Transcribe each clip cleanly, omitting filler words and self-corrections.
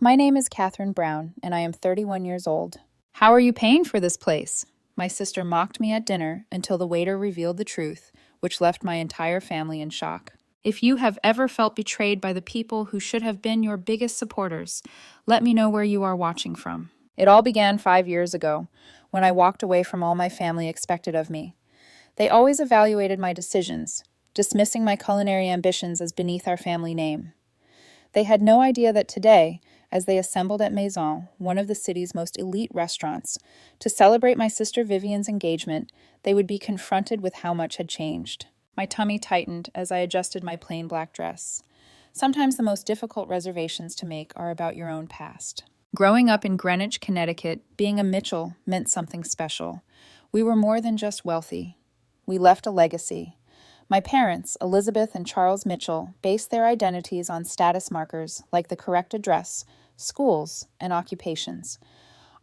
My name is Catherine Brown, and I am 31 years old. How are you paying for this place? My sister mocked me at dinner until the waiter revealed the truth, which left my entire family in shock. If you have ever felt betrayed by the people who should have been your biggest supporters, let me know where you are watching from. It all began 5 years ago, when I walked away from all my family expected of me. They always evaluated my decisions, dismissing my culinary ambitions as beneath our family name. They had no idea that today, as they assembled at Maison, one of the city's most elite restaurants, to celebrate my sister Vivian's engagement, they would be confronted with how much had changed. My tummy tightened as I adjusted my plain black dress. Sometimes the most difficult reservations to make are about your own past. Growing up in Greenwich, Connecticut, being a Mitchell meant something special. We were more than just wealthy. We left a legacy. My parents, Elizabeth and Charles Mitchell, based their identities on status markers like the correct address, schools, and occupations.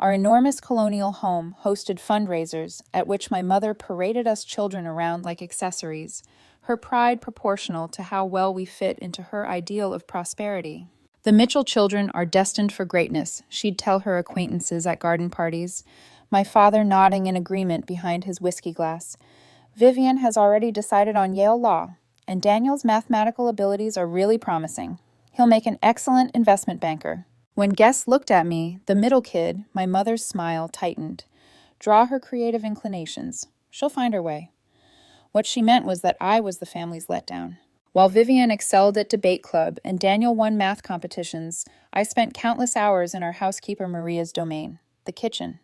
Our enormous colonial home hosted fundraisers at which my mother paraded us children around like accessories, her pride proportional to how well we fit into her ideal of prosperity. The Mitchell children are destined for greatness, she'd tell her acquaintances at garden parties, my father nodding in agreement behind his whiskey glass. Vivian has already decided on Yale Law, and Daniel's mathematical abilities are really promising. He'll make an excellent investment banker. When guests looked at me, the middle kid, my mother's smile tightened. Draw her creative inclinations. She'll find her way. What she meant was that I was the family's letdown. While Vivian excelled at debate club and Daniel won math competitions, I spent countless hours in our housekeeper Maria's domain, the kitchen.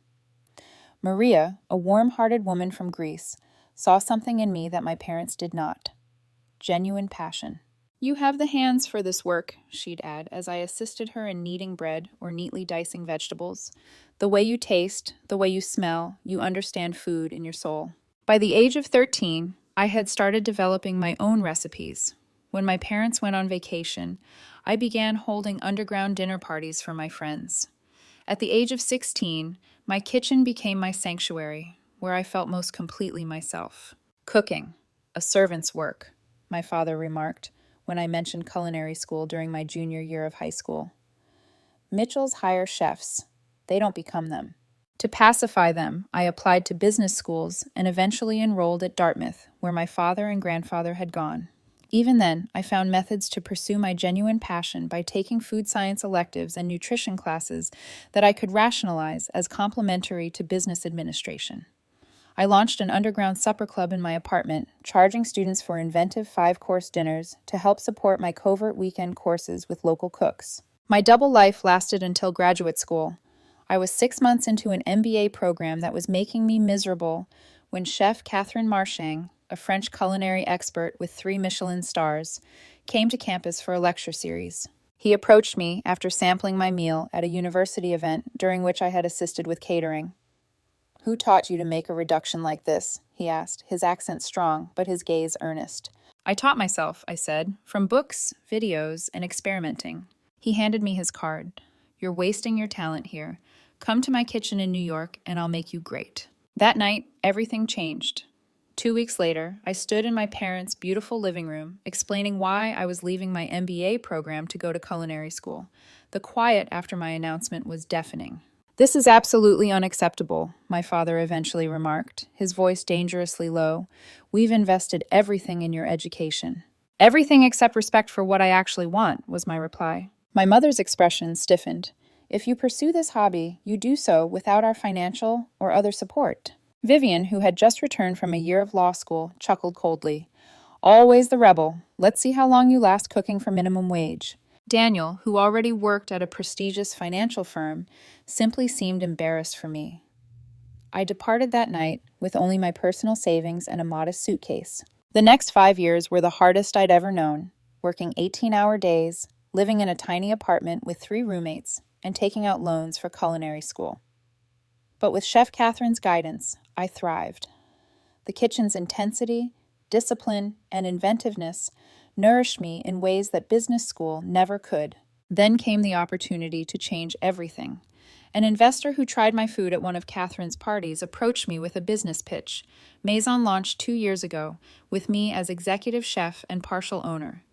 Maria, a warm-hearted woman from Greece, saw something in me that my parents did not. Genuine passion. You have the hands for this work, she'd add as I assisted her in kneading bread or neatly dicing vegetables. The way you taste, the way you smell, you understand food in your soul. By the age of 13, I had started developing my own recipes. When my parents went on vacation, I began holding underground dinner parties for my friends. At the age of 16, my kitchen became my sanctuary, where I felt most completely myself. Cooking, a servant's work, my father remarked when I mentioned culinary school during my junior year of high school. Mitchells hire chefs. They don't become them. To pacify them, I applied to business schools and eventually enrolled at Dartmouth, where my father and grandfather had gone. Even then, I found methods to pursue my genuine passion by taking food science electives and nutrition classes that I could rationalize as complementary to business administration. I launched an underground supper club in my apartment, charging students for inventive 5-course dinners to help support my covert weekend courses with local cooks. My double life lasted until graduate school. I was 6 months into an MBA program that was making me miserable when Chef Catherine Marchang, a French culinary expert with 3 Michelin stars, came to campus for a lecture series. He approached me after sampling my meal at a university event during which I had assisted with catering. "Who taught you to make a reduction like this?" he asked, his accent strong, but his gaze earnest. "I taught myself," I said, "from books, videos, and experimenting." He handed me his card. "You're wasting your talent here. Come to my kitchen in New York, and I'll make you great." That night, everything changed. 2 weeks later, I stood in my parents' beautiful living room, explaining why I was leaving my MBA program to go to culinary school. The quiet after my announcement was deafening. "This is absolutely unacceptable," my father eventually remarked, his voice dangerously low. "We've invested everything in your education." "Everything except respect for what I actually want," was my reply. My mother's expression stiffened. "If you pursue this hobby, you do so without our financial or other support." Vivian, who had just returned from a year of law school, chuckled coldly. "Always the rebel. Let's see how long you last cooking for minimum wage." Daniel, who already worked at a prestigious financial firm, simply seemed embarrassed for me. I departed that night with only my personal savings and a modest suitcase. The next 5 years were the hardest I'd ever known, working 18-hour days, living in a tiny apartment with 3 roommates, and taking out loans for culinary school. But with Chef Catherine's guidance, I thrived. The kitchen's intensity, discipline, and inventiveness nourished me in ways that business school never could. Then came the opportunity to change everything. An investor who tried my food at one of Catherine's parties approached me with a business pitch. Maison launched 2 years ago, with me as executive chef and partial owner.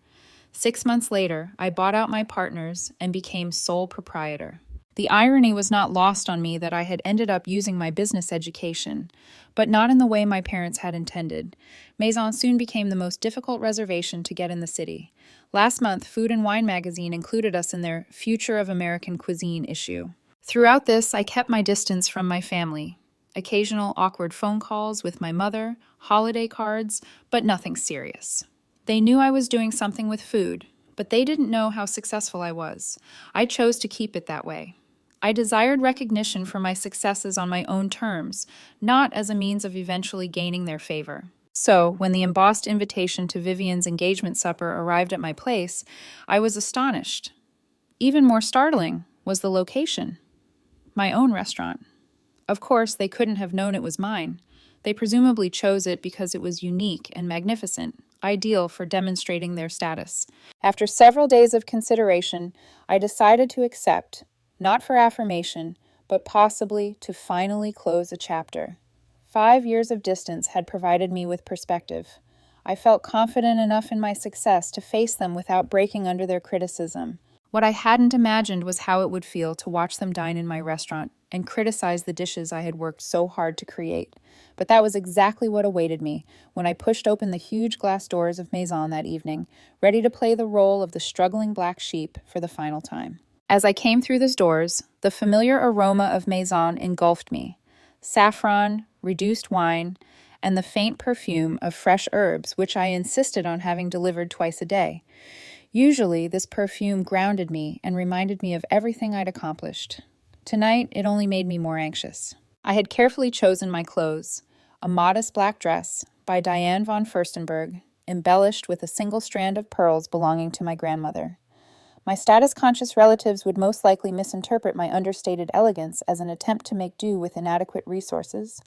6 months later, I bought out my partners and became sole proprietor. The irony was not lost on me that I had ended up using my business education, but not in the way my parents had intended. Maison soon became the most difficult reservation to get in the city. Last month, Food and Wine magazine included us in their Future of American Cuisine issue. Throughout this, I kept my distance from my family. Occasional awkward phone calls with my mother, holiday cards, but nothing serious. They knew I was doing something with food, but they didn't know how successful I was. I chose to keep it that way. I desired recognition for my successes on my own terms, not as a means of eventually gaining their favor. So, when the embossed invitation to Vivian's engagement supper arrived at my place, I was astonished. Even more startling was the location. My own restaurant. Of course, they couldn't have known it was mine. They presumably chose it because it was unique and magnificent, ideal for demonstrating their status. After several days of consideration, I decided to accept, not for affirmation, but possibly to finally close a chapter. 5 years of distance had provided me with perspective. I felt confident enough in my success to face them without breaking under their criticism. What I hadn't imagined was how it would feel to watch them dine in my restaurant and criticize the dishes I had worked so hard to create. But that was exactly what awaited me when I pushed open the huge glass doors of Maison that evening, ready to play the role of the struggling black sheep for the final time. As I came through those doors, the familiar aroma of Maison engulfed me. Saffron, reduced wine, and the faint perfume of fresh herbs, which I insisted on having delivered twice a day. Usually, this perfume grounded me and reminded me of everything I'd accomplished. Tonight, it only made me more anxious. I had carefully chosen my clothes, a modest black dress by Diane von Furstenberg, embellished with a single strand of pearls belonging to my grandmother. My status-conscious relatives would most likely misinterpret my understated elegance as an attempt to make do with inadequate resources.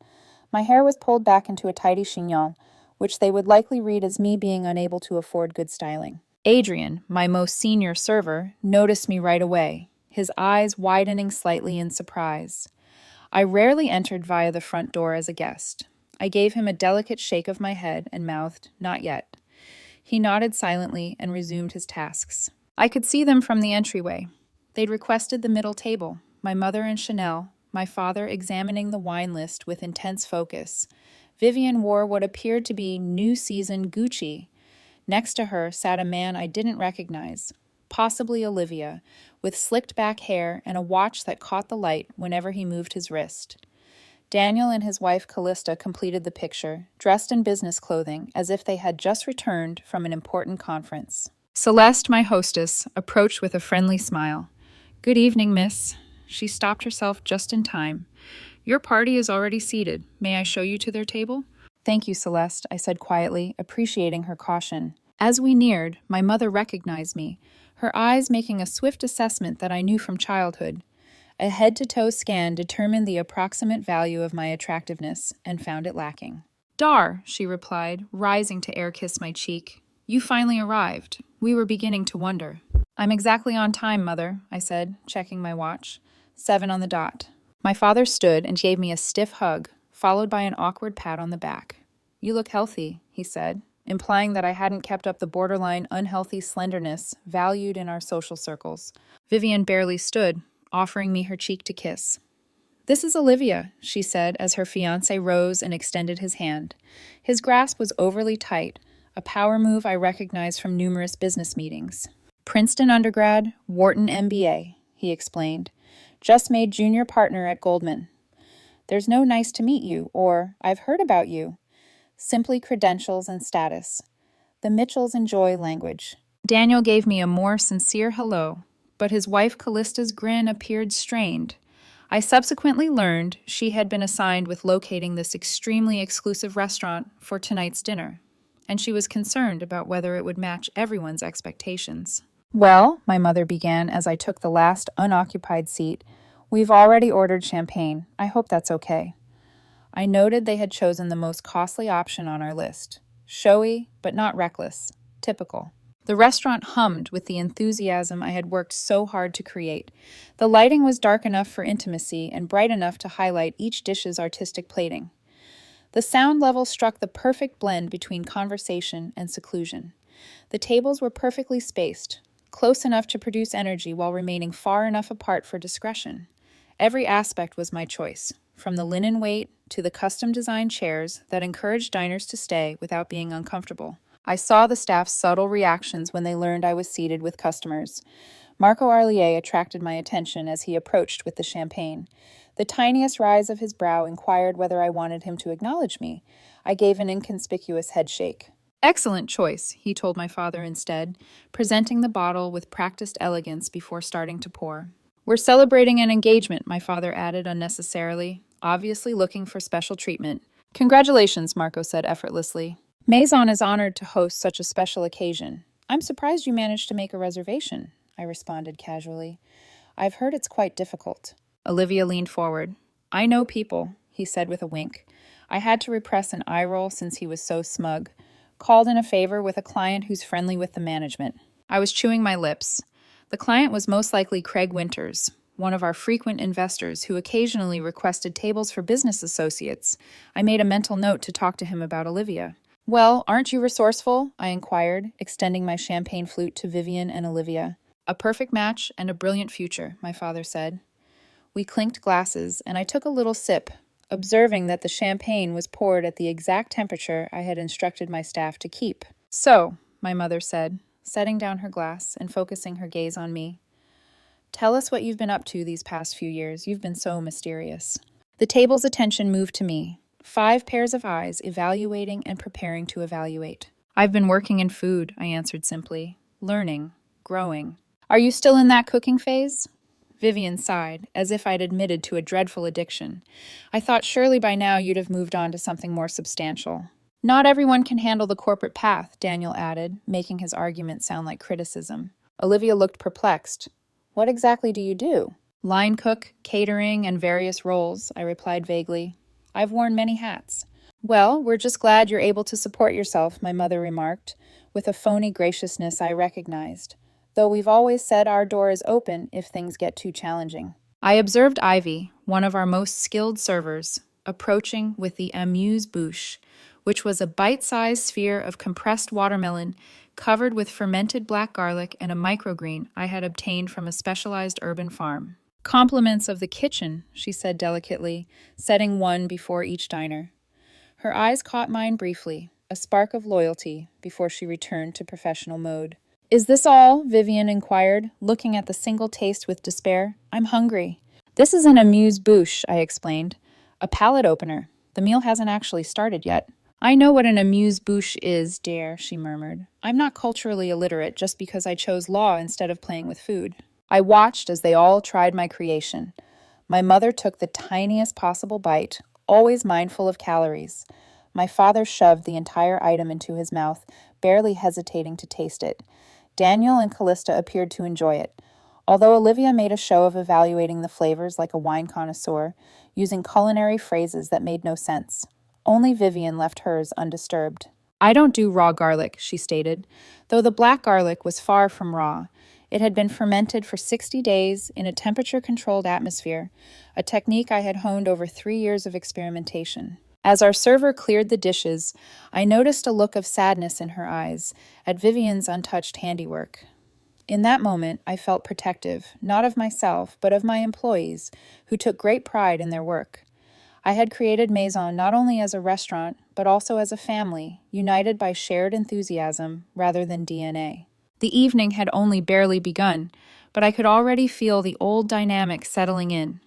My hair was pulled back into a tidy chignon, which they would likely read as me being unable to afford good styling. Adrian, my most senior server, noticed me right away, his eyes widening slightly in surprise. I rarely entered via the front door as a guest. I gave him a delicate shake of my head and mouthed, "Not yet." He nodded silently and resumed his tasks. I could see them from the entryway. They'd requested the middle table, my mother and Chanel, my father examining the wine list with intense focus. Vivian wore what appeared to be new season Gucci. Next to her sat a man I didn't recognize, possibly Olivia, with slicked back hair and a watch that caught the light whenever he moved his wrist. Daniel and his wife Callista completed the picture, dressed in business clothing as if they had just returned from an important conference. Celeste, my hostess, approached with a friendly smile. "Good evening, miss." She stopped herself just in time. "Your party is already seated. May I show you to their table?" "Thank you, Celeste," I said quietly, appreciating her caution. As we neared, my mother recognized me, her eyes making a swift assessment that I knew from childhood. A head-to-toe scan determined the approximate value of my attractiveness and found it lacking. "Dar," she replied, rising to air-kiss my cheek. "You finally arrived. We were beginning to wonder." "I'm exactly on time, Mother," I said, checking my watch. 7 on the dot. My father stood and gave me a stiff hug, followed by an awkward pat on the back. "You look healthy," he said, implying that I hadn't kept up the borderline unhealthy slenderness valued in our social circles. Vivian barely stood, offering me her cheek to kiss. "This is Olivia," she said as her fiancé rose and extended his hand. His grasp was overly tight, a power move I recognized from numerous business meetings. "Princeton undergrad, Wharton MBA," he explained. "Just made junior partner at Goldman. There's no nice to meet you, or I've heard about you. Simply credentials and status. The Mitchells enjoy language." Daniel gave me a more sincere hello, but his wife Callista's grin appeared strained. I subsequently learned she had been assigned with locating this extremely exclusive restaurant for tonight's dinner, and she was concerned about whether it would match everyone's expectations. "Well," my mother began as I took the last unoccupied seat, "we've already ordered champagne. I hope that's okay." I noted they had chosen the most costly option on our list. Showy, but not reckless. Typical. The restaurant hummed with the enthusiasm I had worked so hard to create. The lighting was dark enough for intimacy and bright enough to highlight each dish's artistic plating. The sound level struck the perfect blend between conversation and seclusion. The tables were perfectly spaced, close enough to produce energy while remaining far enough apart for discretion. Every aspect was my choice, from the linen weight to the custom-designed chairs that encouraged diners to stay without being uncomfortable. I saw the staff's subtle reactions when they learned I was seated with customers. Marco Arlier attracted my attention as he approached with the champagne. The tiniest rise of his brow inquired whether I wanted him to acknowledge me. I gave an inconspicuous headshake. Excellent choice, he told my father instead, presenting the bottle with practiced elegance before starting to pour. We're celebrating an engagement, my father added unnecessarily, obviously looking for special treatment. Congratulations, Marco said effortlessly. Maison is honored to host such a special occasion. I'm surprised you managed to make a reservation, I responded casually. I've heard it's quite difficult. Olivia leaned forward. I know people, he said with a wink. I had to repress an eye roll since he was so smug. Called in a favor with a client who's friendly with the management. I was chewing my lips. The client was most likely Craig Winters, one of our frequent investors who occasionally requested tables for business associates. I made a mental note to talk to him about Olivia. Well, aren't you resourceful? I inquired, extending my champagne flute to Vivian and Olivia. A perfect match and a brilliant future, my father said. We clinked glasses, and I took a little sip, observing that the champagne was poured at the exact temperature I had instructed my staff to keep. So, my mother said, setting down her glass and focusing her gaze on me. Tell us what you've been up to these past few years. You've been so mysterious. The table's attention moved to me, 5 pairs of eyes evaluating and preparing to evaluate. I've been working in food, I answered simply. Learning, growing. Are you still in that cooking phase? Vivian sighed, as if I'd admitted to a dreadful addiction. I thought surely by now you'd have moved on to something more substantial. Not everyone can handle the corporate path, Daniel added, making his argument sound like criticism. Olivia looked perplexed. What exactly do you do? Line cook, catering, and various roles, I replied vaguely. I've worn many hats. Well, we're just glad you're able to support yourself, my mother remarked, with a phony graciousness I recognized. Though we've always said our door is open if things get too challenging. I observed Ivy, one of our most skilled servers, approaching with the amuse-bouche, which was a bite-sized sphere of compressed watermelon covered with fermented black garlic and a microgreen I had obtained from a specialized urban farm. Compliments of the kitchen, she said delicately, setting one before each diner. Her eyes caught mine briefly, a spark of loyalty, before she returned to professional mode. Is this all? Vivian inquired, looking at the single taste with despair. I'm hungry. This is an amuse-bouche, I explained. A palate opener. The meal hasn't actually started yet. I know what an amuse-bouche is, dear, she murmured. I'm not culturally illiterate just because I chose law instead of playing with food. I watched as they all tried my creation. My mother took the tiniest possible bite, always mindful of calories. My father shoved the entire item into his mouth, barely hesitating to taste it. Daniel and Callista appeared to enjoy it, although Olivia made a show of evaluating the flavors like a wine connoisseur, using culinary phrases that made no sense. Only Vivian left hers undisturbed. I don't do raw garlic, she stated, though the black garlic was far from raw. It had been fermented for 60 days in a temperature-controlled atmosphere, a technique I had honed over 3 years of experimentation. As our server cleared the dishes, I noticed a look of sadness in her eyes at Vivian's untouched handiwork. In that moment, I felt protective, not of myself, but of my employees, who took great pride in their work. I had created Maison not only as a restaurant, but also as a family, united by shared enthusiasm rather than DNA. The evening had only barely begun, but I could already feel the old dynamic settling in.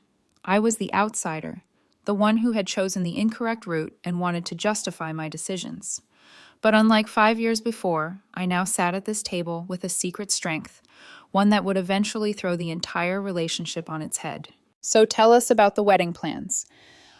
I was the outsider, the one who had chosen the incorrect route and wanted to justify my decisions. But unlike 5 years before, I now sat at this table with a secret strength, one that would eventually throw the entire relationship on its head. So tell us about the wedding plans.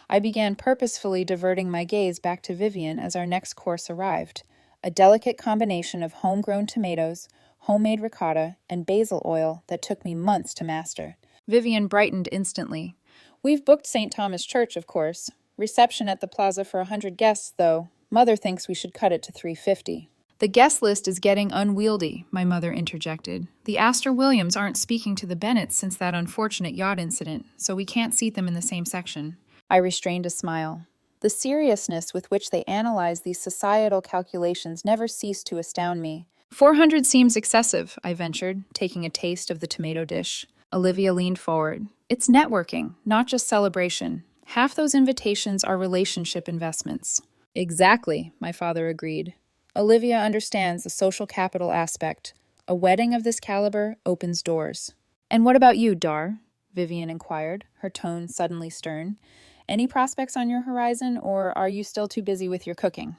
I began purposefully diverting my gaze back to Vivian as our next course arrived, a delicate combination of homegrown tomatoes, homemade ricotta, and basil oil that took me months to master. Vivian brightened instantly. We've booked St. Thomas Church, of course. Reception at the plaza for 100 guests, though. Mother thinks we should cut it to 350. The guest list is getting unwieldy, my mother interjected. The Astor Williams aren't speaking to the Bennetts since that unfortunate yacht incident, so we can't seat them in the same section. I restrained a smile. The seriousness with which they analyze these societal calculations never ceased to astound me. 400 seems excessive, I ventured, taking a taste of the tomato dish. Olivia leaned forward. It's networking, not just celebration. Half those invitations are relationship investments. Exactly, my father agreed. Olivia understands the social capital aspect. A wedding of this caliber opens doors. And what about you, Dar? Vivian inquired, her tone suddenly stern. Any prospects on your horizon, or are you still too busy with your cooking?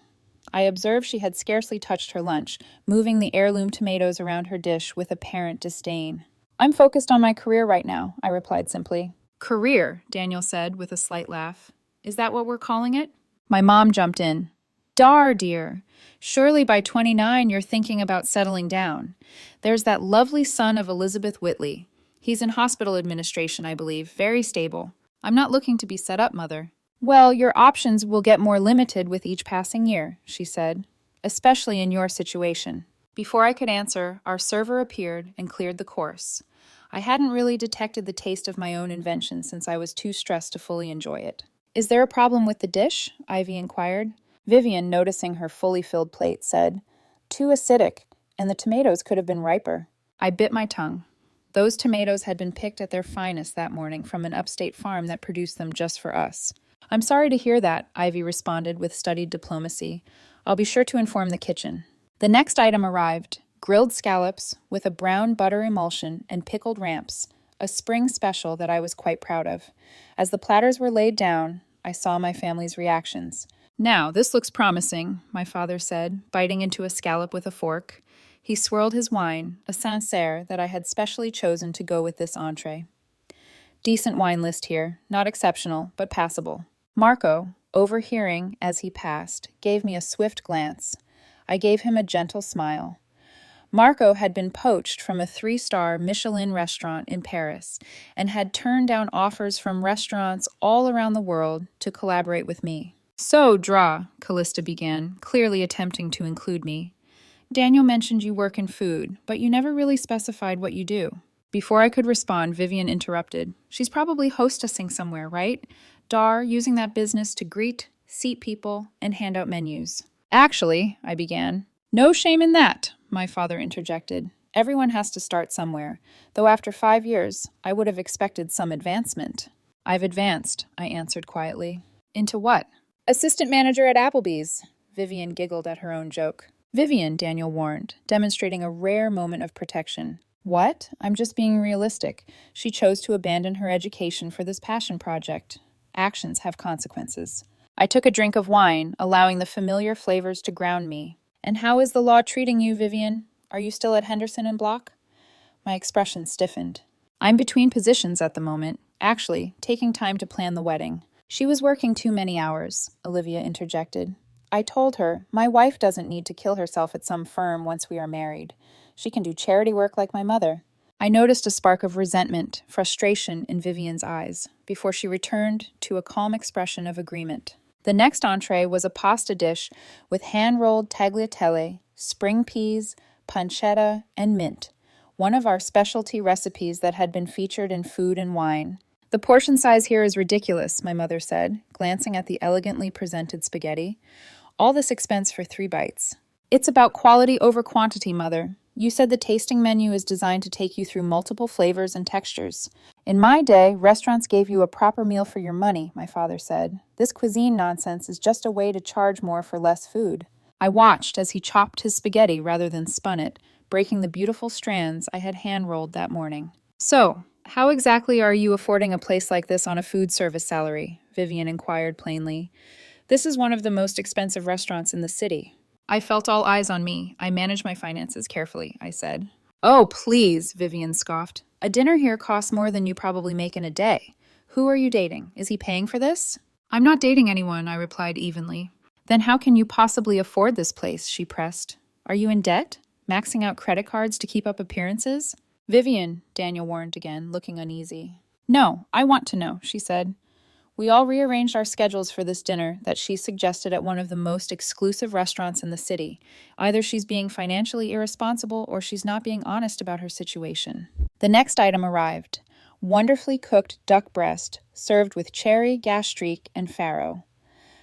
I observed she had scarcely touched her lunch, moving the heirloom tomatoes around her dish with apparent disdain. I'm focused on my career right now, I replied simply. Career, Daniel said with a slight laugh. Is that what we're calling it? My mom jumped in. Dar, dear. Surely by 29 you're thinking about settling down. There's that lovely son of Elizabeth Whitley. He's in hospital administration, I believe, very stable. I'm not looking to be set up, Mother. Well, your options will get more limited with each passing year, she said, especially in your situation. Before I could answer, our server appeared and cleared the course. I hadn't really detected the taste of my own invention since I was too stressed to fully enjoy it. Is there a problem with the dish? Ivy inquired. Vivian, noticing her fully filled plate, said, Too acidic, and the tomatoes could have been riper. I bit my tongue. Those tomatoes had been picked at their finest that morning from an upstate farm that produced them just for us. I'm sorry to hear that, Ivy responded with studied diplomacy. I'll be sure to inform the kitchen. The next item arrived, grilled scallops with a brown butter emulsion and pickled ramps, a spring special that I was quite proud of. As the platters were laid down, I saw my family's reactions. Now, this looks promising, my father said, biting into a scallop with a fork. He swirled his wine, a Sancerre that I had specially chosen to go with this entree. Decent wine list here, not exceptional, but passable. Marco, overhearing as he passed, gave me a swift glance. I gave him a gentle smile. Marco had been poached from a 3-star Michelin restaurant in Paris and had turned down offers from restaurants all around the world to collaborate with me. So, Dra, Callista began, clearly attempting to include me. Daniel mentioned you work in food, but you never really specified what you do. Before I could respond, Vivian interrupted. She's probably hostessing somewhere, right? Dar, using that business to greet, seat people, and hand out menus. Actually, I began. No shame in that, my father interjected. Everyone has to start somewhere, though after 5 years, I would have expected some advancement. I've advanced, I answered quietly. Into what? Assistant manager at Applebee's. Vivian giggled at her own joke. Vivian, Daniel warned, demonstrating a rare moment of protection. What? I'm just being realistic. She chose to abandon her education for this passion project. Actions have consequences. I took a drink of wine, allowing the familiar flavors to ground me. And how is the law treating you, Vivian? Are you still at Henderson and Block? My expression stiffened. I'm between positions at the moment, actually, taking time to plan the wedding. She was working too many hours, Olivia interjected. I told her, my wife doesn't need to kill herself at some firm once we are married. She can do charity work like my mother. I noticed a spark of resentment, frustration in Vivian's eyes, before she returned to a calm expression of agreement. The next entree was a pasta dish with hand-rolled tagliatelle, spring peas, pancetta, and mint, one of our specialty recipes that had been featured in Food and Wine. The portion size here is ridiculous, my mother said, glancing at the elegantly presented spaghetti. All this expense for 3 bites. It's about quality over quantity, Mother. You said the tasting menu is designed to take you through multiple flavors and textures. In my day, restaurants gave you a proper meal for your money, my father said. This cuisine nonsense is just a way to charge more for less food. I watched as he chopped his spaghetti rather than spun it, breaking the beautiful strands I had hand-rolled that morning. So, how exactly are you affording a place like this on a food service salary? Vivian inquired plainly. This is one of the most expensive restaurants in the city. I felt all eyes on me. I manage my finances carefully, I said. Oh, please, Vivian scoffed. A dinner here costs more than you probably make in a day. Who are you dating? Is he paying for this? I'm not dating anyone, I replied evenly. Then how can you possibly afford this place? She pressed. Are you in debt? Maxing out credit cards to keep up appearances? Vivian, Daniel warned again, looking uneasy. No, I want to know, she said. We all rearranged our schedules for this dinner that she suggested at one of the most exclusive restaurants in the city. Either she's being financially irresponsible or she's not being honest about her situation. The next item arrived. Wonderfully cooked duck breast, served with cherry, gastrique, and farro.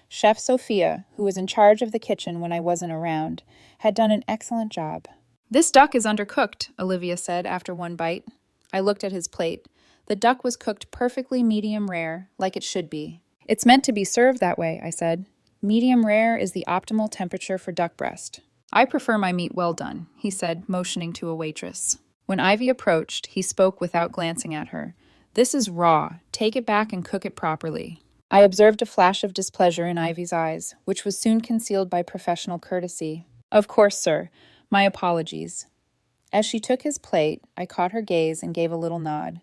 Chef Sophia, who was in charge of the kitchen when I wasn't around, had done an excellent job. This duck is undercooked, Olivia said after one bite. I looked at his plate. The duck was cooked perfectly medium rare, like it should be. It's meant to be served that way, I said. Medium rare is the optimal temperature for duck breast. I prefer my meat well done, he said, motioning to a waitress. When Ivy approached, he spoke without glancing at her. This is raw. Take it back and cook it properly. I observed a flash of displeasure in Ivy's eyes, which was soon concealed by professional courtesy. Of course, sir. My apologies. As she took his plate, I caught her gaze and gave a little nod.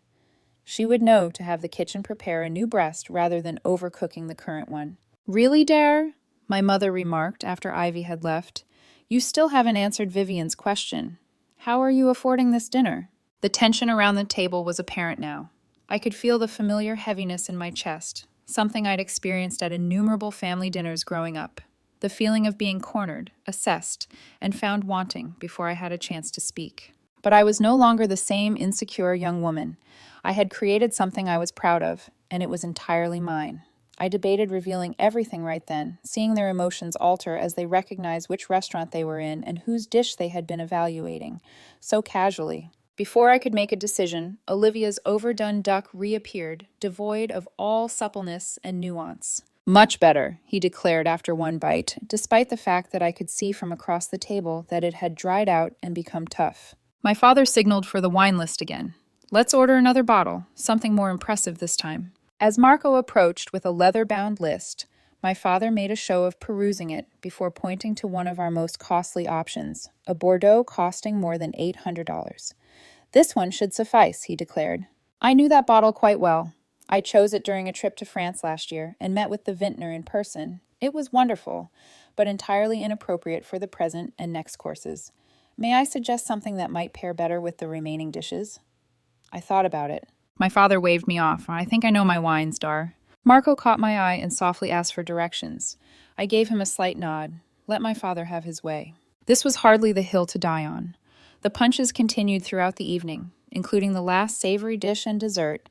She would know to have the kitchen prepare a new breast rather than overcooking the current one. Really, Dare? My mother remarked after Ivy had left. You still haven't answered Vivian's question. How are you affording this dinner? The tension around the table was apparent now. I could feel the familiar heaviness in my chest, something I'd experienced at innumerable family dinners growing up. The feeling of being cornered, assessed, and found wanting before I had a chance to speak. But I was no longer the same insecure young woman. I had created something I was proud of, and it was entirely mine. I debated revealing everything right then, seeing their emotions alter as they recognized which restaurant they were in and whose dish they had been evaluating, so casually. Before I could make a decision, Olivia's overdone duck reappeared, devoid of all suppleness and nuance. Much better, he declared after one bite, despite the fact that I could see from across the table that it had dried out and become tough. My father signaled for the wine list again. Let's order another bottle, something more impressive this time. As Marco approached with a leather-bound list, my father made a show of perusing it before pointing to one of our most costly options, a Bordeaux costing more than $800. This one should suffice, he declared. I knew that bottle quite well. I chose it during a trip to France last year and met with the vintner in person. It was wonderful, but entirely inappropriate for the present and next courses. May I suggest something that might pair better with the remaining dishes? I thought about it. My father waved me off. I think I know my wines, Dar. Marco caught my eye and softly asked for directions. I gave him a slight nod. Let my father have his way. This was hardly the hill to die on. The punches continued throughout the evening, including the last savory dish and dessert,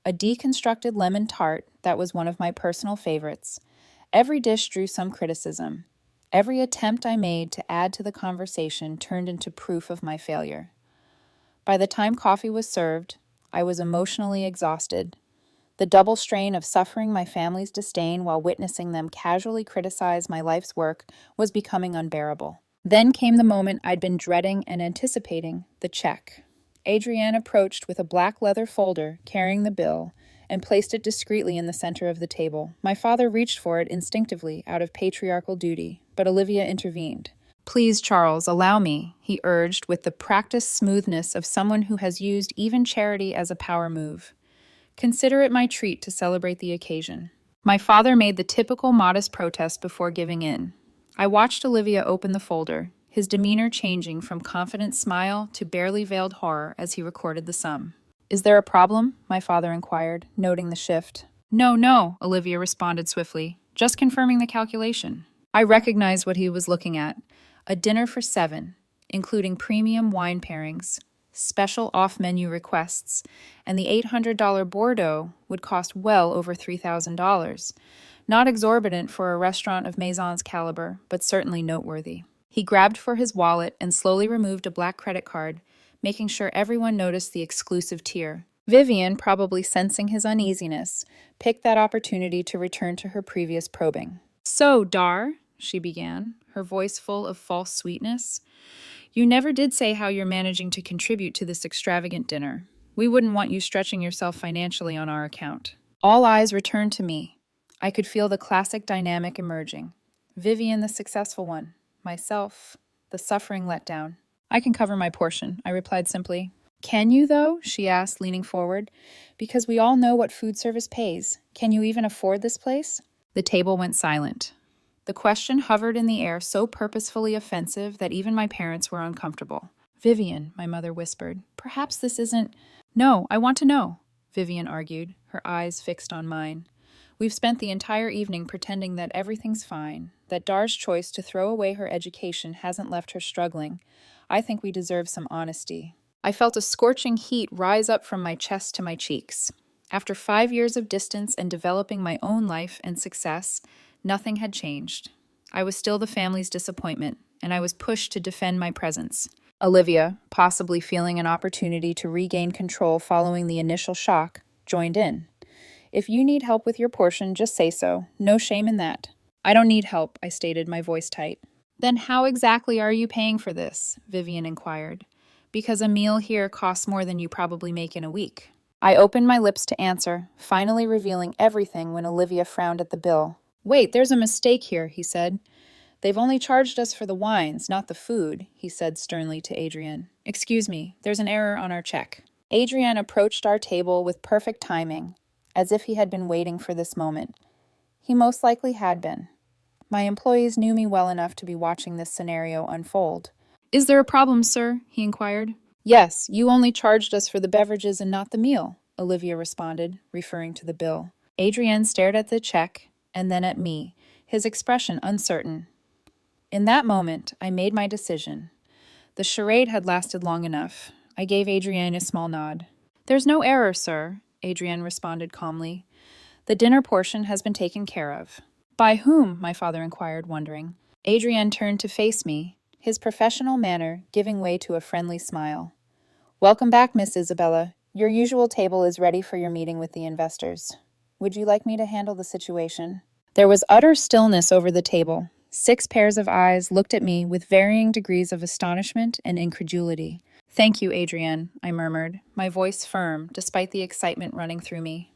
a deconstructed lemon tart that was one of my personal favorites. Every dish drew some criticism. Every attempt I made to add to the conversation turned into proof of my failure. By the time coffee was served, I was emotionally exhausted. The double strain of suffering my family's disdain while witnessing them casually criticize my life's work was becoming unbearable. Then came the moment I'd been dreading and anticipating, the check. Adrienne approached with a black leather folder carrying the bill and placed it discreetly in the center of the table. My father reached for it instinctively out of patriarchal duty, but Olivia intervened. Please, Charles, allow me, he urged with the practiced smoothness of someone who has used even charity as a power move. Consider it my treat to celebrate the occasion. My father made the typical modest protest before giving in. I watched Olivia open the folder, his demeanor changing from confident smile to barely veiled horror as he recorded the sum. Is there a problem? My father inquired, noting the shift. No, Olivia responded swiftly, just confirming the calculation. I recognized what he was looking at. A dinner for 7, including premium wine pairings, special off-menu requests, and the $800 Bordeaux would cost well over $3,000. Not exorbitant for a restaurant of Maison's caliber, but certainly noteworthy. He grabbed for his wallet and slowly removed a black credit card, making sure everyone noticed the exclusive tier. Vivian, probably sensing his uneasiness, picked that opportunity to return to her previous probing. So, Dar, she began, her voice full of false sweetness, you never did say how you're managing to contribute to this extravagant dinner. We wouldn't want you stretching yourself financially on our account. All eyes returned to me. I could feel the classic dynamic emerging. Vivian, the successful one. Myself, the suffering letdown. I can cover my portion, I replied simply. Can you, though? She asked, leaning forward. Because we all know what food service pays. Can you even afford this place? The table went silent. The question hovered in the air so purposefully offensive that even my parents were uncomfortable. Vivian, my mother whispered, perhaps this isn't... No, I want to know, Vivian argued, her eyes fixed on mine. We've spent the entire evening pretending that everything's fine, that Dar's choice to throw away her education hasn't left her struggling. I think we deserve some honesty. I felt a scorching heat rise up from my chest to my cheeks. After 5 years of distance and developing my own life and success, nothing had changed. I was still the family's disappointment, and I was pushed to defend my presence. Olivia, possibly feeling an opportunity to regain control following the initial shock, joined in. If you need help with your portion, just say so. No shame in that. I don't need help, I stated, my voice tight. Then how exactly are you paying for this? Vivian inquired. Because a meal here costs more than you probably make in a week. I opened my lips to answer, finally revealing everything when Olivia frowned at the bill. Wait, there's a mistake here, he said. They've only charged us for the wines, not the food, he said sternly to Adrienne. Excuse me, there's an error on our check. Adrienne approached our table with perfect timing, as if he had been waiting for this moment. He most likely had been. My employees knew me well enough to be watching this scenario unfold. Is there a problem, sir? He inquired. Yes, you only charged us for the beverages and not the meal, Olivia responded, referring to the bill. Adrienne stared at the check and then at me, his expression uncertain. In that moment, I made my decision. The charade had lasted long enough. I gave Adrienne a small nod. There's no error, sir, Adrienne responded calmly. The dinner portion has been taken care of. By whom? My father inquired, wondering. Adrienne turned to face me, his professional manner giving way to a friendly smile. Welcome back, Miss Isabella. Your usual table is ready for your meeting with the investors. Would you like me to handle the situation? There was utter stillness over the table. 6 pairs of eyes looked at me with varying degrees of astonishment and incredulity. Thank you, Adrienne, I murmured, my voice firm despite the excitement running through me.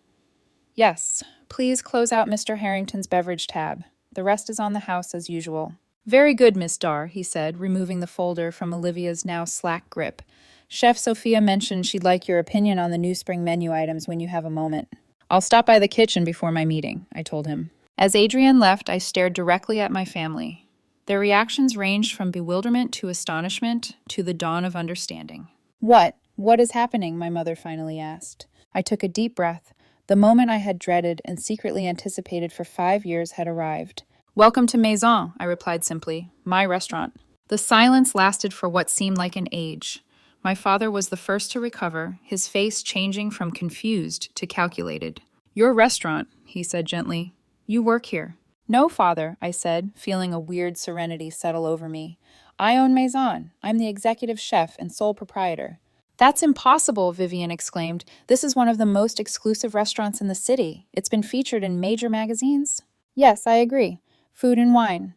Yes, please close out Mr. Harrington's beverage tab. The rest is on the house as usual. Very good, Miss Darr, he said, removing the folder from Olivia's now slack grip. Chef Sophia mentioned she'd like your opinion on the new spring menu items when you have a moment. I'll stop by the kitchen before my meeting, I told him. As Adrienne left, I stared directly at my family. Their reactions ranged from bewilderment to astonishment to the dawn of understanding. What is happening? My mother finally asked. I took a deep breath. The moment I had dreaded and secretly anticipated for 5 years had arrived. Welcome to Maison, I replied simply. My restaurant. The silence lasted for what seemed like an age. My father was the first to recover, his face changing from confused to calculated. Your restaurant, he said gently. You work here. No, father, I said, feeling a weird serenity settle over me. I own Maison. I'm the executive chef and sole proprietor. That's impossible, Vivian exclaimed. This is one of the most exclusive restaurants in the city. It's been featured in major magazines. Yes, I agree. Food and wine.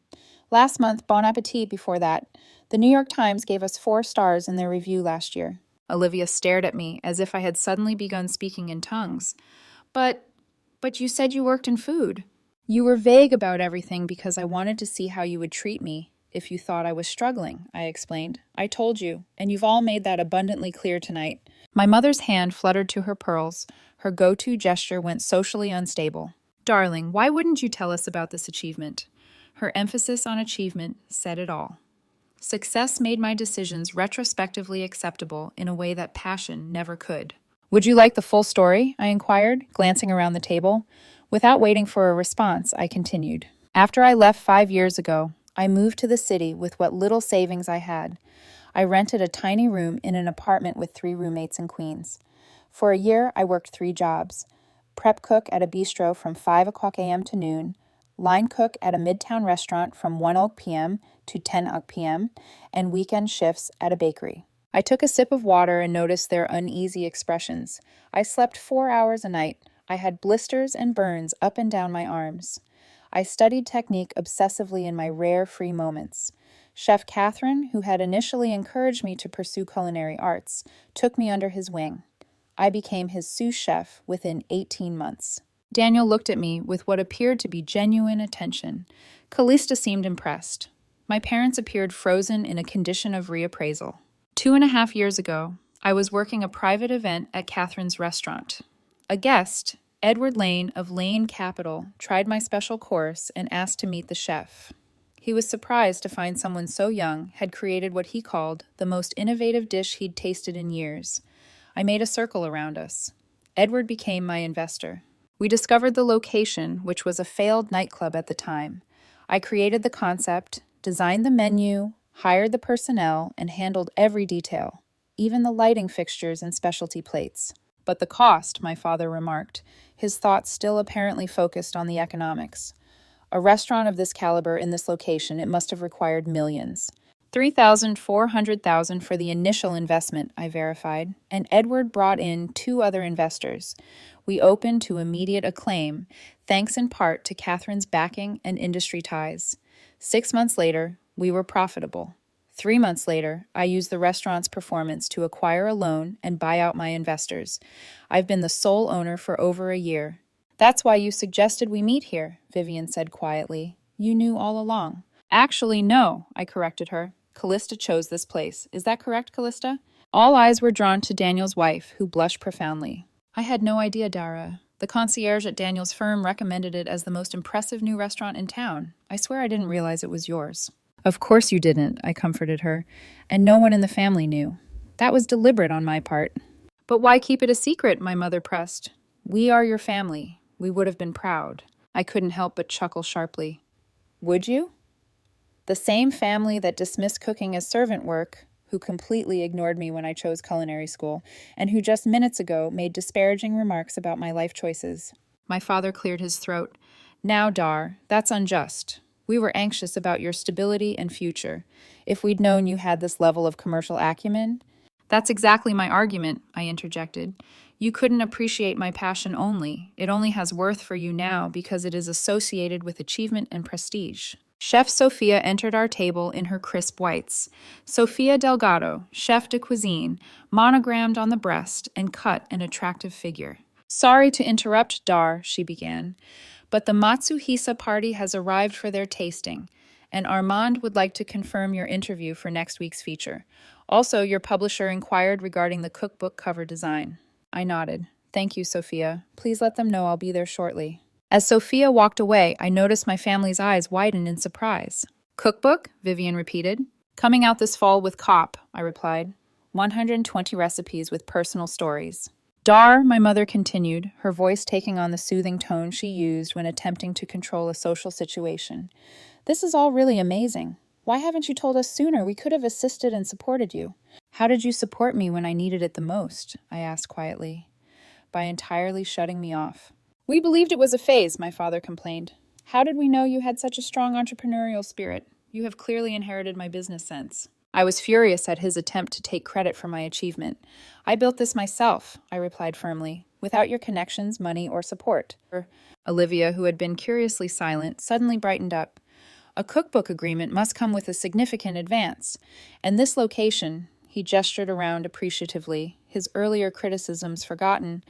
Last month, Bon Appetit before that. The New York Times gave us 4 stars in their review last year. Olivia stared at me as if I had suddenly begun speaking in tongues. But you said you worked in food. You were vague about everything because I wanted to see how you would treat me if you thought I was struggling, I explained. I told you, and you've all made that abundantly clear tonight. My mother's hand fluttered to her pearls. Her go-to gesture went socially unstable. Darling, why wouldn't you tell us about this achievement? Her emphasis on achievement said it all. Success made my decisions retrospectively acceptable in a way that passion never could. Would you like the full story? I inquired, glancing around the table. Without waiting for a response, I continued. After I left 5 years ago, I moved to the city with what little savings I had. I rented a tiny room in an apartment with 3 roommates in Queens. For a year, I worked 3 jobs. Prep cook at a bistro from 5 o'clock a.m. to noon, line cook at a midtown restaurant from 1 p.m. to 10 p.m., and weekend shifts at a bakery. I took a sip of water and noticed their uneasy expressions. I slept 4 hours a night. I had blisters and burns up and down my arms. I studied technique obsessively in my rare free moments. Chef Catherine, who had initially encouraged me to pursue culinary arts, took me under his wing. I became his sous chef within 18 months. Daniel looked at me with what appeared to be genuine attention. Callista seemed impressed. My parents appeared frozen in a condition of reappraisal. 2.5 years ago, I was working a private event at Catherine's restaurant. A guest, Edward Lane of Lane Capital, tried my special course and asked to meet the chef. He was surprised to find someone so young had created what he called the most innovative dish he'd tasted in years. I made a circle around us. Edward became my investor. We discovered the location, which was a failed nightclub at the time. I created the concept, designed the menu, hired the personnel, and handled every detail, even the lighting fixtures and specialty plates. But the cost, my father remarked, his thoughts still apparently focused on the economics. A restaurant of this caliber in this location, it must have required millions. $3,400,000 for the initial investment, I verified, and Edward brought in 2 other investors. We opened to immediate acclaim, thanks in part to Catherine's backing and industry ties. 6 months later, we were profitable. 3 months later, I used the restaurant's performance to acquire a loan and buy out my investors. I've been the sole owner for over a year. That's why you suggested we meet here, Vivian said quietly. You knew all along. Actually, no, I corrected her. Callista chose this place. Is that correct, Callista? All eyes were drawn to Daniel's wife, who blushed profoundly. I had no idea, Dara. The concierge at Daniel's firm recommended it as the most impressive new restaurant in town. I swear I didn't realize it was yours. Of course you didn't, I comforted her, and no one in the family knew. That was deliberate on my part. But why keep it a secret, my mother pressed. We are your family. We would have been proud. I couldn't help but chuckle sharply. Would you? The same family that dismissed cooking as servant work, who completely ignored me when I chose culinary school, and who just minutes ago made disparaging remarks about my life choices. My father cleared his throat. Now, Dar, that's unjust. We were anxious about your stability and future. If we'd known you had this level of commercial acumen... That's exactly my argument, I interjected. You couldn't appreciate my passion only. It only has worth for you now because it is associated with achievement and prestige. Chef Sophia entered our table in her crisp whites. Sophia Delgado, chef de cuisine, monogrammed on the breast and cut an attractive figure. Sorry to interrupt, Dar, she began, but the Matsuhisa party has arrived for their tasting, and Armand would like to confirm your interview for next week's feature. Also, your publisher inquired regarding the cookbook cover design. I nodded. Thank you, Sophia. Please let them know I'll be there shortly. As Sophia walked away, I noticed my family's eyes widen in surprise. Cookbook? Vivian repeated. Coming out this fall with COP, I replied. 120 recipes with personal stories. Dar, my mother continued, her voice taking on the soothing tone she used when attempting to control a social situation. This is all really amazing. Why haven't you told us sooner? We could have assisted and supported you. How did you support me when I needed it the most? I asked quietly. By entirely shutting me off. We believed it was a phase, my father complained. How did we know you had such a strong entrepreneurial spirit? You have clearly inherited my business sense. I was furious at his attempt to take credit for my achievement. I built this myself, I replied firmly, without your connections, money, or support. Olivia, who had been curiously silent, suddenly brightened up. A cookbook agreement must come with a significant advance, and this location, he gestured around appreciatively, his earlier criticisms forgotten,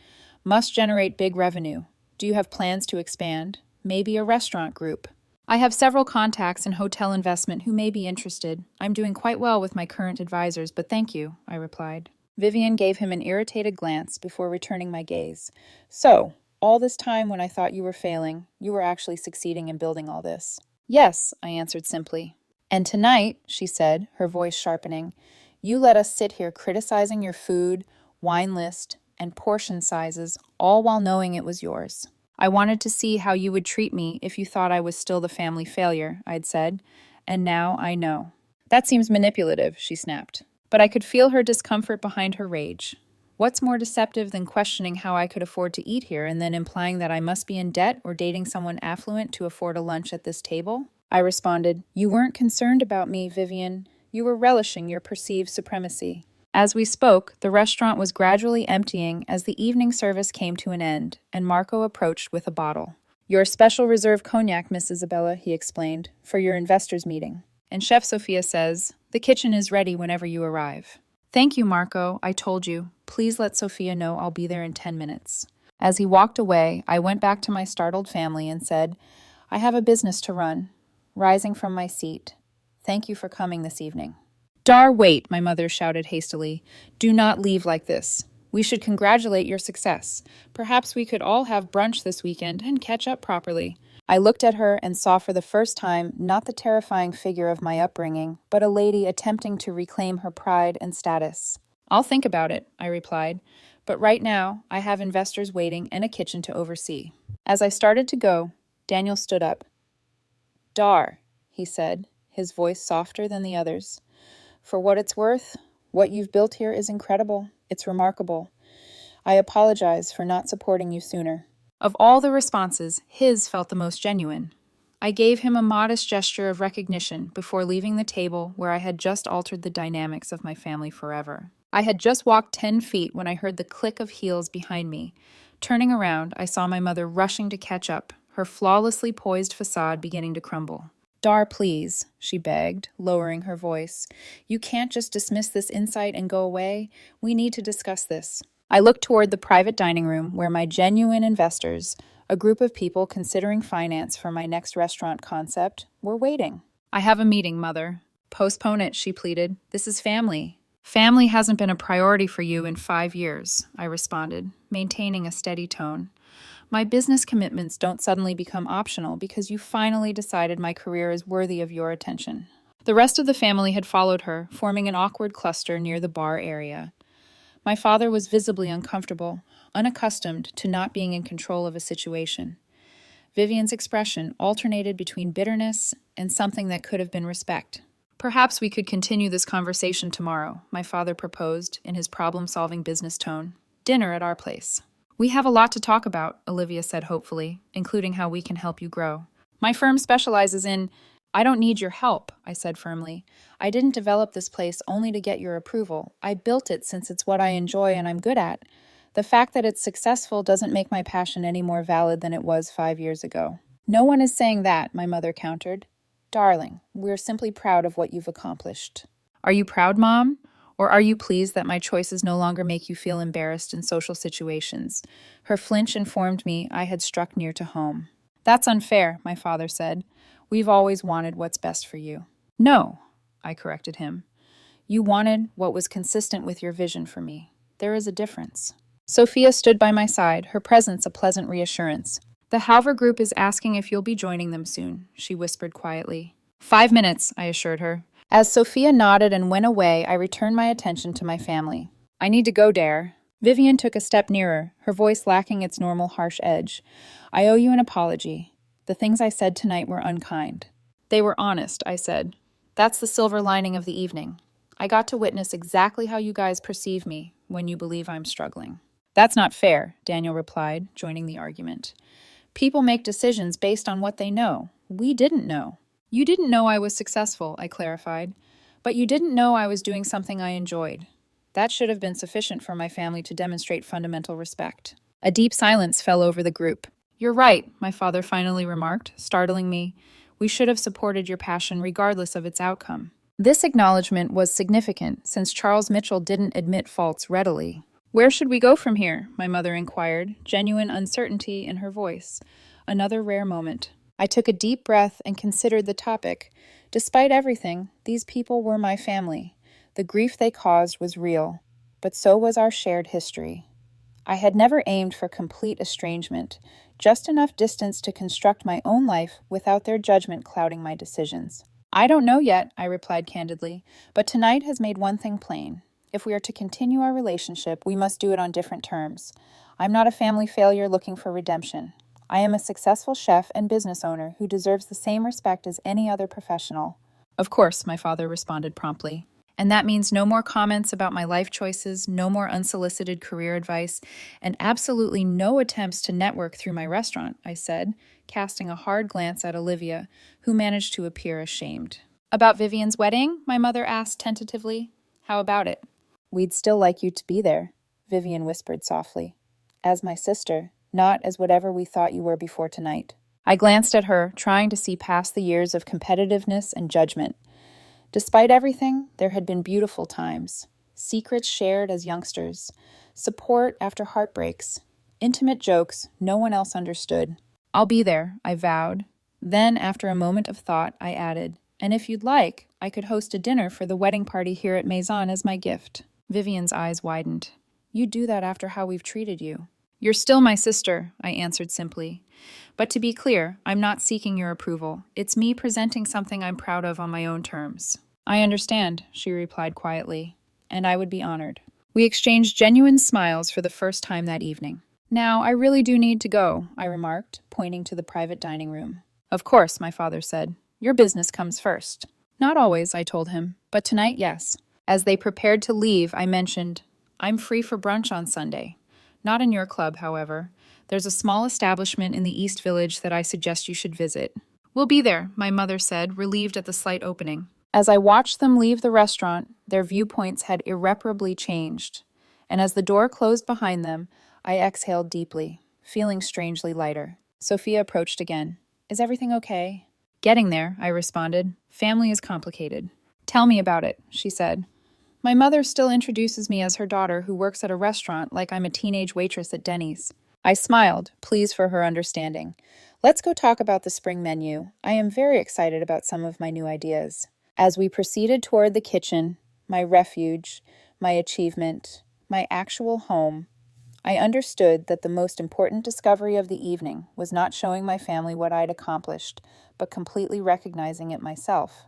must generate big revenue. Do you have plans to expand? Maybe a restaurant group? I have several contacts in hotel investment who may be interested. I'm doing quite well with my current advisors, but thank you, I replied. Vivian gave him an irritated glance before returning my gaze. So, all this time when I thought you were failing, you were actually succeeding in building all this. Yes, I answered simply. And tonight, she said, her voice sharpening, you let us sit here criticizing your food, wine list, and portion sizes, all while knowing it was yours. I wanted to see how you would treat me if you thought I was still the family failure, I'd said, and now I know. That seems manipulative, she snapped. But I could feel her discomfort behind her rage. What's more deceptive than questioning how I could afford to eat here and then implying that I must be in debt or dating someone affluent to afford a lunch at this table? I responded, You weren't concerned about me, Vivian. You were relishing your perceived supremacy. As we spoke, the restaurant was gradually emptying as the evening service came to an end, and Marco approached with a bottle. Your special reserve cognac, Miss Isabella, he explained, for your investors' meeting. And Chef Sophia says, the kitchen is ready whenever you arrive. Thank you, Marco, I told you. Please let Sophia know I'll be there in 10 minutes. As he walked away, I went back to my startled family and said, I have a business to run. Rising from my seat, thank you for coming this evening. Dar, wait, my mother shouted hastily. Do not leave like this. We should congratulate your success. Perhaps we could all have brunch this weekend and catch up properly. I looked at her and saw for the first time not the terrifying figure of my upbringing, but a lady attempting to reclaim her pride and status. I'll think about it, I replied, but right now I have investors waiting and a kitchen to oversee. As I started to go, Daniel stood up. Dar, he said, his voice softer than the others. For what it's worth, what you've built here is incredible. It's remarkable. I apologize for not supporting you sooner. Of all the responses, his felt the most genuine. I gave him a modest gesture of recognition before leaving the table where I had just altered the dynamics of my family forever. I had just walked 10 feet when I heard the click of heels behind me. Turning around, I saw my mother rushing to catch up, her flawlessly poised facade beginning to crumble. Dar, please, she begged, lowering her voice. You can't just dismiss this insight and go away. We need to discuss this. I looked toward the private dining room where my genuine investors, a group of people considering finance for my next restaurant concept, were waiting. I have a meeting, Mother. Postpone it, she pleaded. This is family. Family hasn't been a priority for you in 5 years, I responded, maintaining a steady tone. My business commitments don't suddenly become optional because you finally decided my career is worthy of your attention. The rest of the family had followed her, forming an awkward cluster near the bar area. My father was visibly uncomfortable, unaccustomed to not being in control of a situation. Vivian's expression alternated between bitterness and something that could have been respect. Perhaps we could continue this conversation tomorrow, my father proposed in his problem-solving business tone. Dinner at our place. We have a lot to talk about, Olivia said hopefully, including how we can help you grow. My firm specializes in... I don't need your help, I said firmly. I didn't develop this place only to get your approval. I built it since it's what I enjoy and I'm good at. The fact that it's successful doesn't make my passion any more valid than it was 5 years ago. No one is saying that, my mother countered. Darling, we're simply proud of what you've accomplished. Are you proud, Mom? Or are you pleased that my choices no longer make you feel embarrassed in social situations? Her flinch informed me I had struck near to home. That's unfair, my father said. We've always wanted what's best for you. No, I corrected him. You wanted what was consistent with your vision for me. There is a difference. Sophia stood by my side, her presence a pleasant reassurance. The Halver group is asking if you'll be joining them soon, she whispered quietly. 5 minutes, I assured her. As Sophia nodded and went away, I returned my attention to my family. I need to go, Dare. Vivian took a step nearer, her voice lacking its normal harsh edge. I owe you an apology. The things I said tonight were unkind. They were honest, I said. That's the silver lining of the evening. I got to witness exactly how you guys perceive me when you believe I'm struggling. That's not fair, Daniel replied, joining the argument. People make decisions based on what they know. We didn't know. You didn't know I was successful, I clarified. But you didn't know I was doing something I enjoyed. That should have been sufficient for my family to demonstrate fundamental respect. A deep silence fell over the group. You're right, my father finally remarked, startling me. We should have supported your passion regardless of its outcome. This acknowledgement was significant, since Charles Mitchell didn't admit faults readily. Where should we go from here? My mother inquired, genuine uncertainty in her voice. Another rare moment. I took a deep breath and considered the topic. Despite everything, these people were my family. The grief they caused was real, but so was our shared history. I had never aimed for complete estrangement, just enough distance to construct my own life without their judgment clouding my decisions. I don't know yet, I replied candidly, but tonight has made one thing plain. If we are to continue our relationship, we must do it on different terms. I'm not a family failure looking for redemption. I am a successful chef and business owner who deserves the same respect as any other professional. Of course, my father responded promptly. And that means no more comments about my life choices, no more unsolicited career advice, and absolutely no attempts to network through my restaurant, I said, casting a hard glance at Olivia, who managed to appear ashamed. About Vivian's wedding? My mother asked tentatively. How about it? We'd still like you to be there, Vivian whispered softly. As my sister, not as whatever we thought you were before tonight. I glanced at her, trying to see past the years of competitiveness and judgment. Despite everything, there had been beautiful times. Secrets shared as youngsters. Support after heartbreaks. Intimate jokes no one else understood. I'll be there, I vowed. Then, after a moment of thought, I added, and if you'd like, I could host a dinner for the wedding party here at Maison as my gift. Vivian's eyes widened. You'd do that after how we've treated you. You're still my sister, I answered simply. But to be clear, I'm not seeking your approval. It's me presenting something I'm proud of on my own terms. I understand, she replied quietly, and I would be honored. We exchanged genuine smiles for the first time that evening. Now, I really do need to go, I remarked, pointing to the private dining room. Of course, my father said. Your business comes first. Not always, I told him, but tonight, yes. As they prepared to leave, I mentioned, I'm free for brunch on Sunday. Not in your club, however. There's a small establishment in the East Village that I suggest you should visit. We'll be there, my mother said, relieved at the slight opening. As I watched them leave the restaurant, their viewpoints had irreparably changed, and as the door closed behind them, I exhaled deeply, feeling strangely lighter. Sophia approached again. Is everything okay? Getting there, I responded. Family is complicated. Tell me about it, she said. My mother still introduces me as her daughter who works at a restaurant like I'm a teenage waitress at Denny's. I smiled, pleased for her understanding. Let's go talk about the spring menu. I am very excited about some of my new ideas. As we proceeded toward the kitchen, my refuge, my achievement, my actual home, I understood that the most important discovery of the evening was not showing my family what I'd accomplished, but completely recognizing it myself.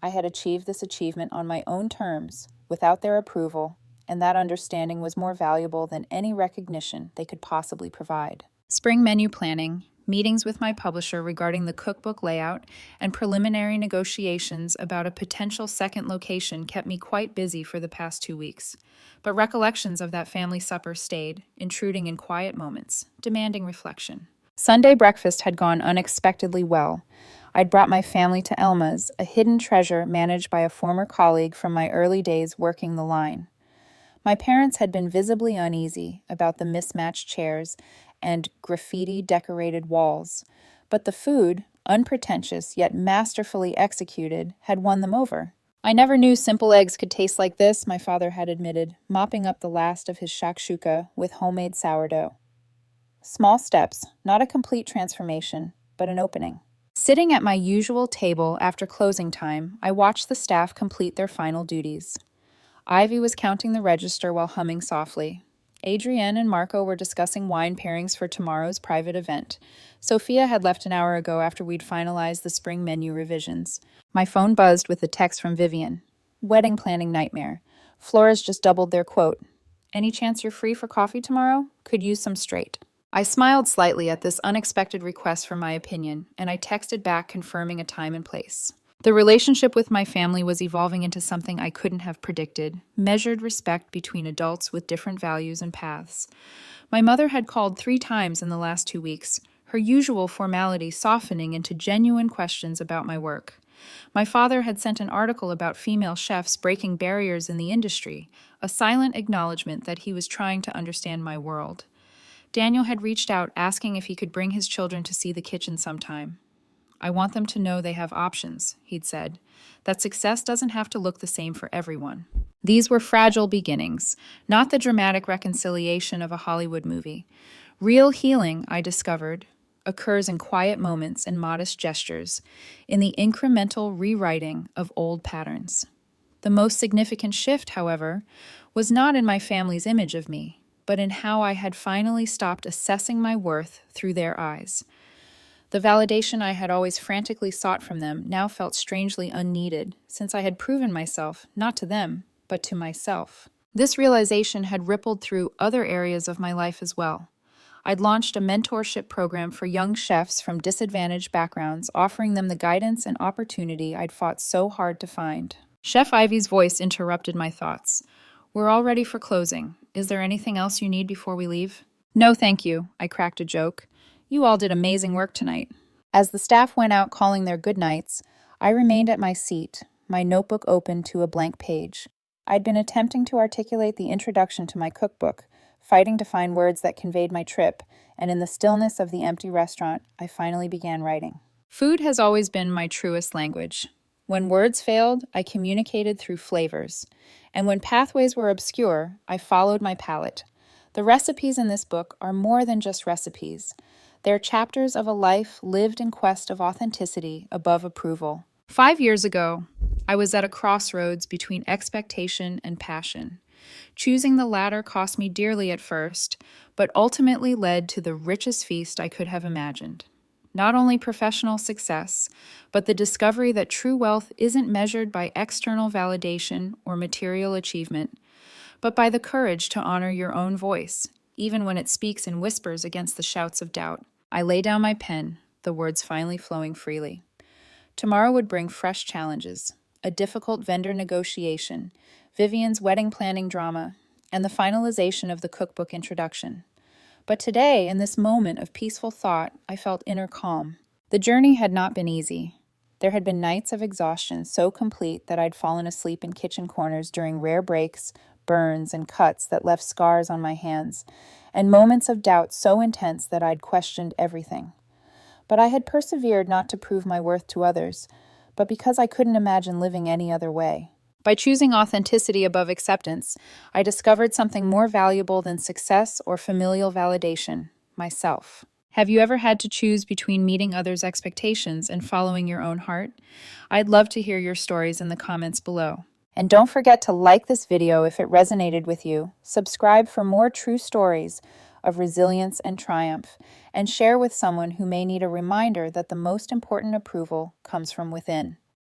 I had achieved this achievement on my own terms, without their approval, and that understanding was more valuable than any recognition they could possibly provide. Spring menu planning, meetings with my publisher regarding the cookbook layout, and preliminary negotiations about a potential second location kept me quite busy for the past 2 weeks. But recollections of that family supper stayed, intruding in quiet moments, demanding reflection. Sunday breakfast had gone unexpectedly well. I'd brought my family to Elma's, a hidden treasure managed by a former colleague from my early days working the line. My parents had been visibly uneasy about the mismatched chairs and graffiti-decorated walls, but the food, unpretentious yet masterfully executed, had won them over. I never knew simple eggs could taste like this, my father had admitted, mopping up the last of his shakshuka with homemade sourdough. Small steps, not a complete transformation, but an opening. Sitting at my usual table after closing time, I watched the staff complete their final duties. Ivy was counting the register while humming softly. Adrienne and Marco were discussing wine pairings for tomorrow's private event. Sophia had left an hour ago after we'd finalized the spring menu revisions. My phone buzzed with a text from Vivian. Wedding planning nightmare. Flores just doubled their quote. Any chance you're free for coffee tomorrow? Could use some straight. I smiled slightly at this unexpected request for my opinion, and I texted back confirming a time and place. The relationship with my family was evolving into something I couldn't have predicted, measured respect between adults with different values and paths. My mother had called 3 times in the last 2 weeks, her usual formality softening into genuine questions about my work. My father had sent an article about female chefs breaking barriers in the industry, a silent acknowledgement that he was trying to understand my world. Daniel had reached out asking if he could bring his children to see the kitchen sometime. I want them to know they have options, he'd said, that success doesn't have to look the same for everyone. These were fragile beginnings, not the dramatic reconciliation of a Hollywood movie. Real healing, I discovered, occurs in quiet moments and modest gestures, in the incremental rewriting of old patterns. The most significant shift, however, was not in my family's image of me, but in how I had finally stopped assessing my worth through their eyes. The validation I had always frantically sought from them now felt strangely unneeded, since I had proven myself, not to them, but to myself. This realization had rippled through other areas of my life as well. I'd launched a mentorship program for young chefs from disadvantaged backgrounds, offering them the guidance and opportunity I'd fought so hard to find. Chef Ivy's voice interrupted my thoughts. We're all ready for closing. Is there anything else you need before we leave? No, thank you, I cracked a joke. You all did amazing work tonight. As the staff went out calling their good nights, I remained at my seat, my notebook open to a blank page. I'd been attempting to articulate the introduction to my cookbook, fighting to find words that conveyed my trip, and in the stillness of the empty restaurant, I finally began writing. Food has always been my truest language. When words failed, I communicated through flavors, and when pathways were obscure, I followed my palate. The recipes in this book are more than just recipes. They're chapters of a life lived in quest of authenticity above approval. 5 years ago, I was at a crossroads between expectation and passion. Choosing the latter cost me dearly at first, but ultimately led to the richest feast I could have imagined. Not only professional success, but the discovery that true wealth isn't measured by external validation or material achievement, but by the courage to honor your own voice, even when it speaks in whispers against the shouts of doubt. I lay down my pen, the words finally flowing freely. Tomorrow would bring fresh challenges, a difficult vendor negotiation, Vivian's wedding planning drama, and the finalization of the cookbook introduction. But today, in this moment of peaceful thought, I felt inner calm. The journey had not been easy. There had been nights of exhaustion so complete that I'd fallen asleep in kitchen corners during rare breaks, burns, and cuts that left scars on my hands, and moments of doubt so intense that I'd questioned everything. But I had persevered not to prove my worth to others, but because I couldn't imagine living any other way. By choosing authenticity above acceptance, I discovered something more valuable than success or familial validation: myself. Have you ever had to choose between meeting others' expectations and following your own heart? I'd love to hear your stories in the comments below. And don't forget to like this video if it resonated with you, subscribe for more true stories of resilience and triumph, and share with someone who may need a reminder that the most important approval comes from within.